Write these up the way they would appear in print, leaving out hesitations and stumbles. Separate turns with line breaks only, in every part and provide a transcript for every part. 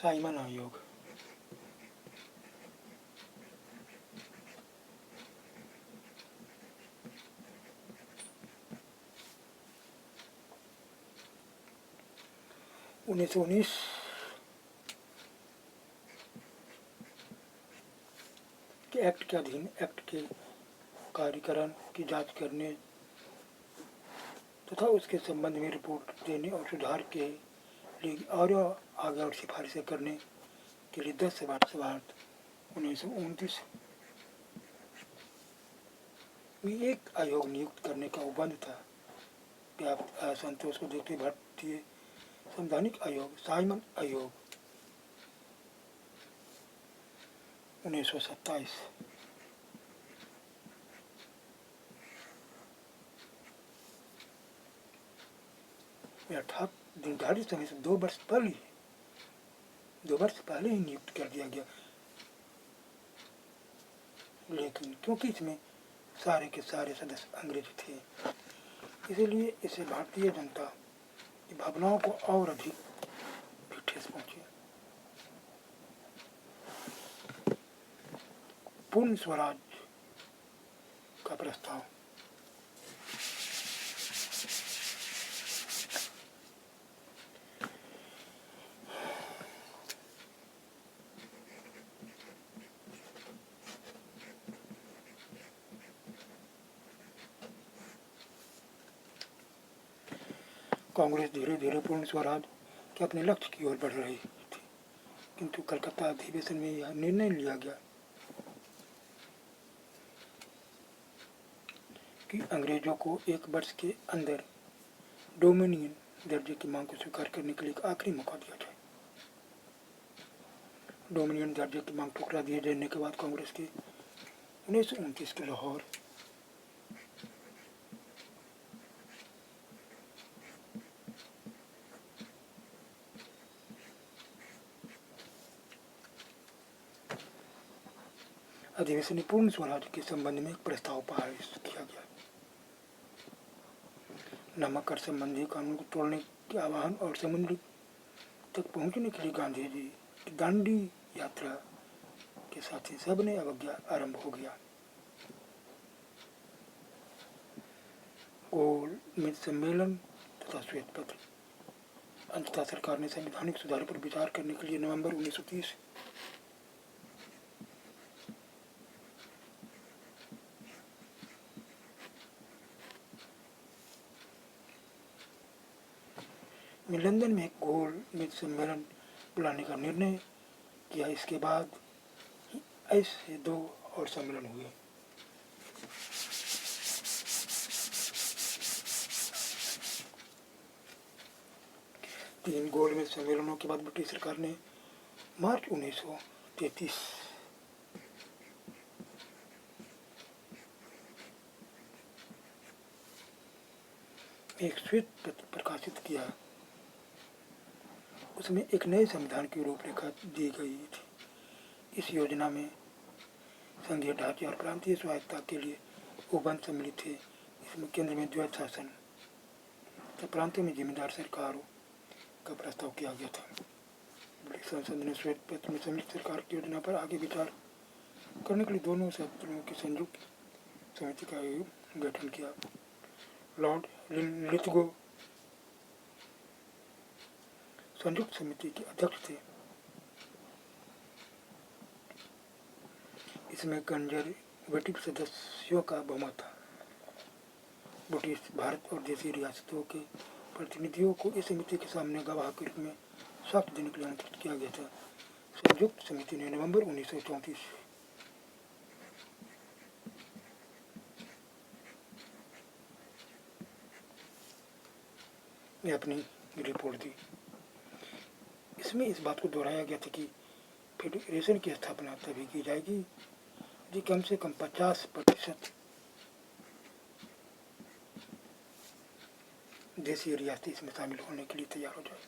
Simon आयोग। उन्नीस के एक्ट के अधीन एक्ट के कार्यकरण की जांच करने तथा उसके संबंध में रिपोर्ट देने और सुधार के लिए और आगे और सिफारिशें करने के लिए 10 सभासद 1929 में एक आयोग नियुक्त करने का उपबंध था। व्याप्त असंतोष को देखते भारतीय संवैधानिक आयोग साइमन आयोग 1927 अर्थात निर्धारित समय से 2 वर्ष पहले ही नियुक्त कर दिया गया, लेकिन क्योंकि इसमें सारे के सारे सदस्य अंग्रेज थे, इसलिए इसे भारतीय जनता की भावनाओं को और अधिक भी ठेस पहुंची। पूर्ण स्वराज का प्रस्ताव। कांग्रेस धीरे धीरे पूर्ण स्वराज के अपने लक्ष्य की ओर बढ़ रही थी, किंतु कलकत्ता अधिवेशन में यह निर्णय लिया गया कि अंग्रेजों को 1 वर्ष के अंदर डोमिनियन दर्जे की मांग को स्वीकार करने के लिए एक आखिरी मौका दिया जाए। डोमिनियन दर्जे की मांग ठुकरा दिए जाने के बाद कांग्रेस के 1929 के लाहौर अधिवेशन में पूर्ण स्वराज के संबंध में एक प्रस्ताव पारित किया गया। नमक कर संबंधी कानून को तोड़ने के आह्वान और समुद्र तक पहुंचने के लिए गांधी जी की दांडी यात्रा के साथ ही सबने अवज्ञा आरंभ हो गया। गोलमेज सम्मेलन तथा श्वेत पत्र। अंततः सरकार ने संवैधानिक सुधार पर विचार करने के लिए नवंबर 1930 में लंदन में एक गोलमेज सम्मेलन बुलाने का निर्णय किया। इसके बाद ऐसे 2 और सम्मेलन हुए। तीन गोलमेज सम्मेलनों के बाद ब्रिटिश सरकार ने मार्च 1933 एक श्वेत पत्र प्रकाशित किया। उसमें एक नए संविधान की रूपरेखा दी गई थी। इस योजना में संघीय ढांचे और प्रांतीय स्वायत्तता के लिए उपबंध सम्मिलित थे। इसमें केंद्र में द्वैत शासन तथा प्रांतों में जिम्मेदार सरकारों का प्रस्ताव किया गया था। ब्रिटिश संसद ने श्वेत पत्र में सम्मिलित सरकार की योजना पर आगे विचार करने के लिए दोनों सदनों की संयुक्त समिति का गठन किया। लॉर्ड लिथगो संयुक्त समिति के अध्यक्ष थे। इसमें कंजर्वेटिव सदस्यों का बहुमत था। ब्रिटिश भारत और देशी रियासतों के प्रतिनिधियों को इस समिति के सामने गवाह के रूप में साक्ष्य देने के लिए आमंत्रित किया गया था। संयुक्त समिति ने नवंबर 1934 में अपनी रिपोर्ट दी। इसमें इस बात को दोहराया गया था कि फेडरेशन की स्थापना तभी की जाएगी यदि कम से कम 50% देशी रियासतें इसमें शामिल होने के लिए तैयार हो जाए।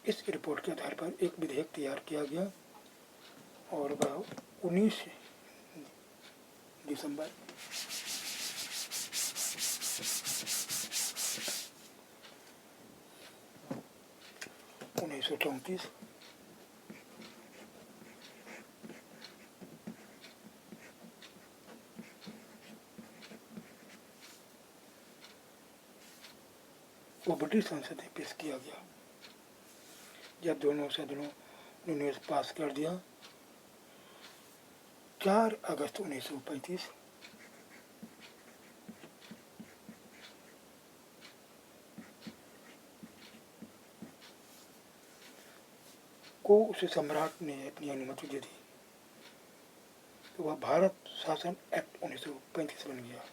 इस रिपोर्ट के आधार पर एक विधेयक तैयार किया गया और वह 19 दिसंबर 1934 1934। वो ब्रिटिश संसद में पेश किया गया। जब दोनों सदनों ने उन्हें पास कर दिया 4 अगस्त 1935 को उस सम्राट ने अपनी अनुमति दे दी, तो वह भारत शासन एक्ट 1935 बन गया।